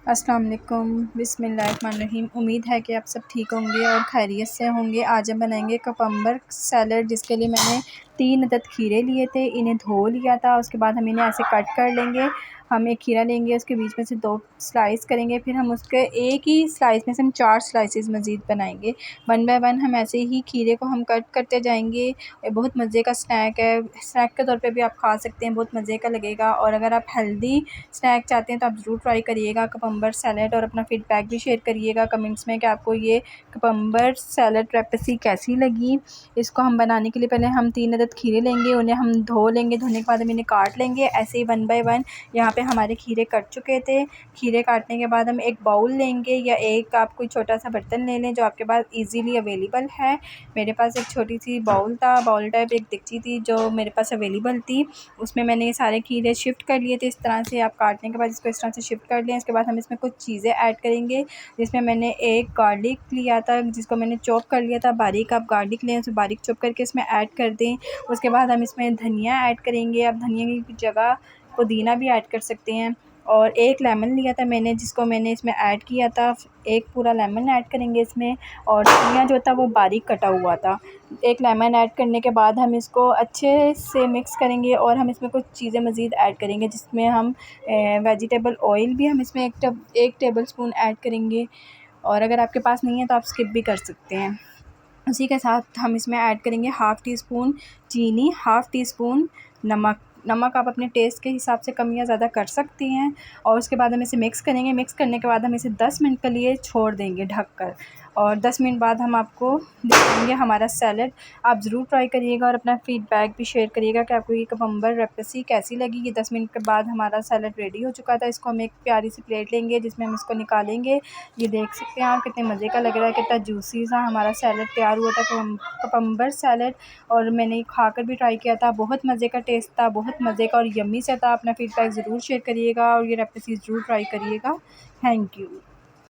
अस्सलाम वालेकुम, बिस्मिल्लाहिर्रहमानिर्रहीम। उम्मीद है कि आप सब ठीक होंगे और खैरियत से होंगे। आज हम बनाएंगे ककम्बर सैलड, जिसके लिए मैंने 3 अदद खीरे लिए थे। इन्हें धो लिया था। उसके बाद हम इन्हें ऐसे कट कर लेंगे। हम एक खीरा लेंगे, उसके बीच में से 2 स्लाइस करेंगे। फिर हम उसके एक ही स्लाइस में से हम 4 स्लाइसेस मज़ीद बनाएंगे। 1 बाय 1 हम ऐसे ही खीरे को हम कट करते जाएंगे। ये बहुत मज़े का स्नैक है। स्नैक के तौर पे भी आप खा सकते हैं, बहुत मज़े का लगेगा। और अगर आप हेल्दी स्नैक चाहते हैं तो आप ज़रूर ट्राई करिएगा ककम्बर सैलड, और अपना फ़ीडबैक भी शेयर करिएगा कमेंट्स में कि आपको ये ककम्बर सैलड रेसिपी कैसी लगी। इसको हम बनाने के लिए पहले हम 3 अदद खीरे लेंगे, उन्हें हम धो लेंगे। धोने के बाद हम इन्हें काट लेंगे ऐसे ही 1 बाय 1। यहाँ पे हमारे खीरे कट चुके थे। खीरे काटने के बाद हम एक बाउल लेंगे, या एक आप कोई छोटा सा बर्तन ले लें जो आपके पास ईज़िली अवेलेबल है। मेरे पास एक छोटी सी बाउल था, बाउल टाइप एक डेगची थी जो मेरे पास अवेलेबल थी। उसमें मैंने ये सारे खीरे शिफ्ट कर लिए थे। इस तरह से आप काटने के बाद इसको इस तरह से शिफ्ट कर लें। इसके बाद हम इसमें कुछ चीज़ें ऐड करेंगे, जिसमें मैंने एक गार्लिक लिया था जिसको मैंने चॉप कर लिया था बारीक। आप गार्लिक लें, उसे बारीक चॉप करके इसमें ऐड कर दें। उसके बाद हम इसमें धनिया ऐड करेंगे। आप धनिया की जगह पुदीना भी ऐड कर सकते हैं। और एक लेमन लिया था मैंने, जिसको मैंने इसमें ऐड किया था। एक पूरा लेमन ऐड करेंगे इसमें। और धनिया जो था वो बारीक कटा हुआ था। एक लेमन ऐड करने के बाद हम इसको अच्छे से मिक्स करेंगे, और हम इसमें कुछ चीज़ें मज़ीद ऐड करेंगे, जिसमें हम वेजिटेबल ऑयल भी हम इसमें 1 टेबल स्पून ऐड करेंगे। और अगर आपके पास नहीं है तो आप स्किप भी कर सकते हैं। उसी के साथ हम इसमें ऐड करेंगे हाफ़ टी स्पून चीनी, हाफ़ टी स्पून नमक। नमक आप अपने टेस्ट के हिसाब से कम या ज़्यादा कर सकती हैं। और उसके बाद हम इसे मिक्स करेंगे। मिक्स करने के बाद हम इसे 10 मिनट के लिए छोड़ देंगे ढक कर। और 10 मिनट बाद हम आपको दिखाएंगे हमारा सैलड। आप ज़रूर ट्राई करिएगा और अपना फ़ीडबैक भी शेयर करिएगा कि आपको ये ककम्बर रेसिपी कैसी लगी। ये 10 मिनट के बाद हमारा सैलड रेडी हो चुका था। इसको हम एक प्यारी सी प्लेट लेंगे, जिसमें हम इसको निकालेंगे। ये देख सकते हैं आप कितने मज़े का लग रहा है, कितना जूसी सा हमारा सैलड तैयार हुआ था, ककम्बर सैलड। और मैंने खाकर भी ट्राई किया था, बहुत मज़े का टेस्ट था, बहुत मज़े का और यम्मी सा था। अपना फ़ीडबैक ज़रूर शेयर करिएगा और ये रेसिपी ज़रूर ट्राई करिएगा। Thank you.